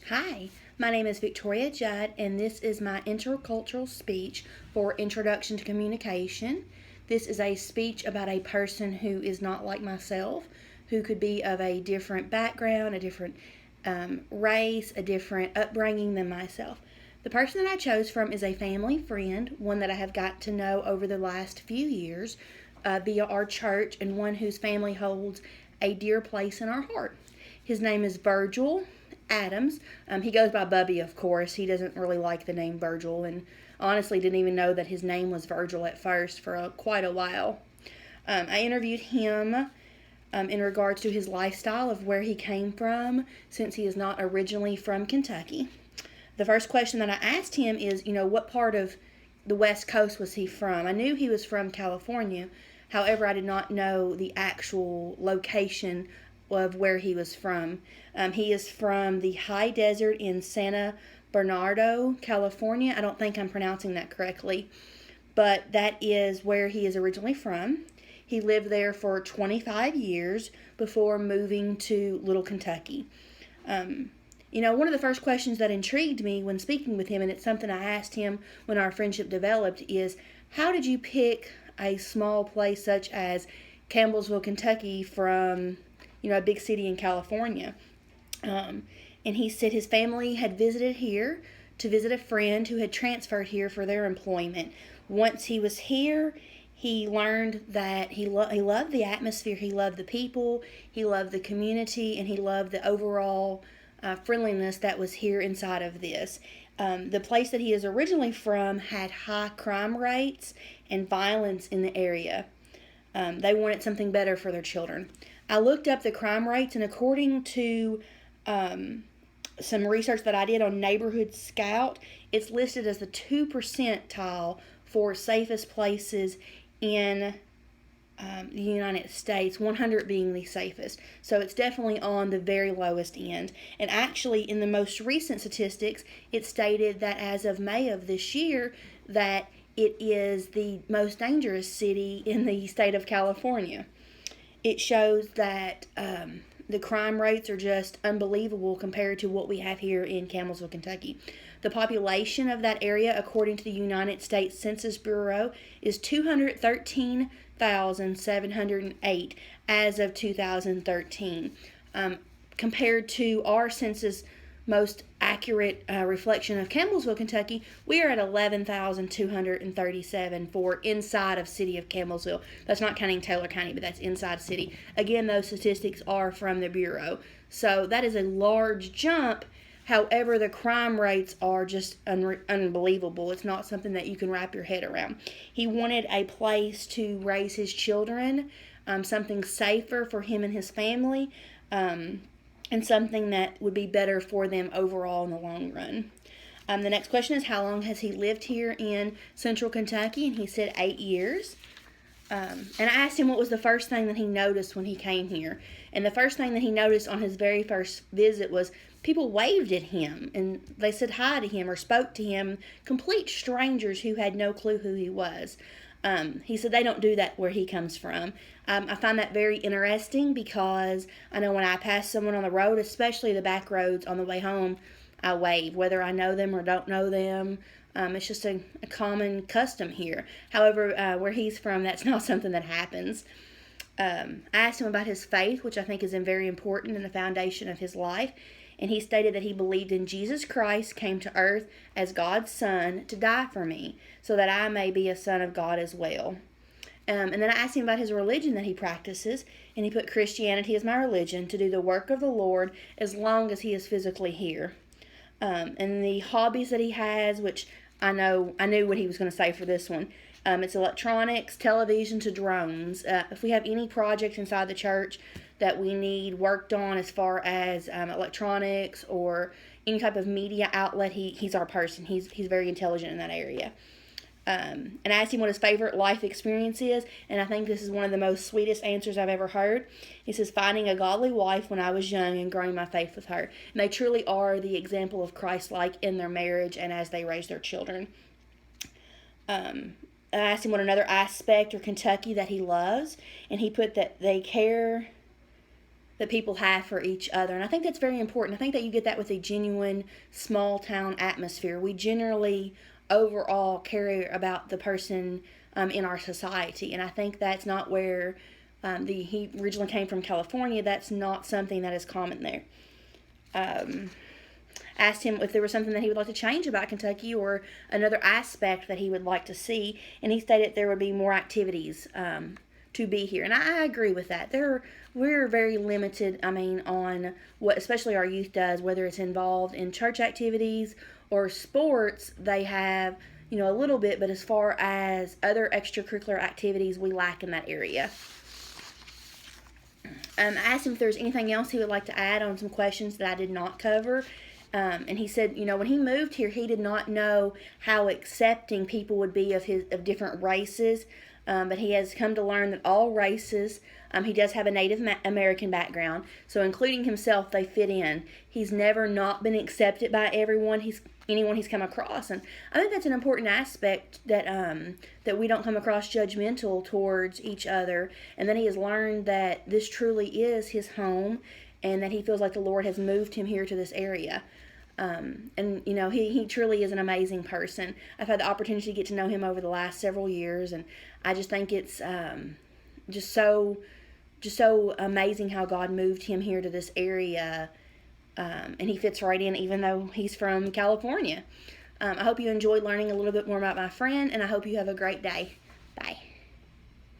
Hi, my name is Victoria Judd, and this is my intercultural speech for Introduction to Communication. This is a speech about a person who is not like myself, who could be of a different background, a different race, a different upbringing than myself. The person that I chose from is a family friend, one that I have got to know over the last few years via our church, and one whose family holds a dear place in our heart. His name is Virgil Adams. He goes by Bubby, of course. He doesn't really like the name Virgil, and honestly didn't even know that his name was Virgil at first for quite a while. I interviewed him in regards to his lifestyle of where he came from, since he is not originally from Kentucky. The first question that I asked him is, what part of the West Coast was he from? I knew he was from California. However, I did not know the actual location of where he was from. He is from the high desert in Santa Bernardo, California. I don't think I'm pronouncing that correctly, but that is where he is originally from. He lived there for 25 years before moving to Little Kentucky. One of the first questions that intrigued me when speaking with him, and it's something I asked him when our friendship developed, is how did you pick a small place such as Campbellsville, Kentucky from, a big city in California? And he said his family had visited here to visit a friend who had transferred here for their employment. Once he was here, he learned that he loved the atmosphere, he loved the people, he loved the community, and he loved the overall friendliness that was here inside of this. The place that he is originally from had high crime rates and violence in the area. They wanted something better for their children. I looked up the crime rates, and according to some research that I did on Neighborhood Scout, it's listed as the 2 percentile for safest places in the United States, 100 being the safest. So it's definitely on the very lowest end. And actually, in the most recent statistics, it stated that as of May of this year, that it is the most dangerous city in the state of California. It shows that the crime rates are just unbelievable compared to what we have here in Campbellsville, Kentucky. The population of that area, according to the United States Census Bureau, is 213,708 as of 2013. Compared to our census most accurate reflection of Campbellsville, Kentucky, we are at 11,237 for inside of city of Campbellsville. That's not counting Taylor County, but that's inside city. Again, those statistics are from the Bureau. So that is a large jump. However, the crime rates are just unbelievable. It's not something that you can wrap your head around. He wanted a place to raise his children, something safer for him and his family, and something that would be better for them overall in the long run. The next question is, how long has he lived here in Central Kentucky? And he said 8 years. And I asked him what was the first thing that he noticed when he came here. And the first thing that he noticed on his very first visit was people waved at him and they said hi to him or spoke to him, complete strangers who had no clue who he was. He said they don't do that where he comes from. I find that very interesting because I know when I pass someone on the road, especially the back roads on the way home, I wave, whether I know them or don't know them. It's just a common custom here. However, where he's from, that's not something that happens. I asked him about his faith, which I think is very important in the foundation of his life. And he stated that he believed in Jesus Christ came to earth as God's son to die for me, so that I may be a son of God as well. And then I asked him about his religion that he practices, and he put Christianity as my religion to do the work of the Lord as long as he is physically here. And the hobbies that he has, which I knew what he was going to say for this one. It's electronics, television to drones. If we have any projects inside the church that we need worked on as far as electronics or any type of media outlet, he's our person. He's very intelligent in that area. And I asked him what his favorite life experience is, and I think this is one of the most sweetest answers I've ever heard. He says, finding a godly wife when I was young and growing my faith with her. And they truly are the example of Christ-like in their marriage and as they raise their children. I asked him what another aspect or Kentucky that he loves, and he put that they care that people have for each other. And I think that's very important. I think that you get that with a genuine small town atmosphere. We generally overall care about the person in our society. And I think that's not where he originally came from, California. That's not something that is common there. Asked him if there was something that he would like to change about Kentucky or another aspect that he would like to see, and he stated there would be more activities to be here. And I agree with that. We're very limited, on what especially our youth does, whether it's involved in church activities or sports. They have, a little bit, but as far as other extracurricular activities, we lack in that area. I asked him if there's anything else he would like to add on some questions that I did not cover. And he said, when he moved here, he did not know how accepting people would be of different races. But he has come to learn that all races, he does have a Native American background, so including himself, they fit in. He's never not been accepted by anyone he's come across, and I think that's an important aspect, that we don't come across judgmental towards each other, and that he has learned that this truly is his home, and that he feels like the Lord has moved him here to this area. And he truly is an amazing person. I've had the opportunity to get to know him over the last several years, and I just think it's just so amazing how God moved him here to this area, and he fits right in, even though he's from California. I hope you enjoyed learning a little bit more about my friend, and I hope you have a great day. Bye.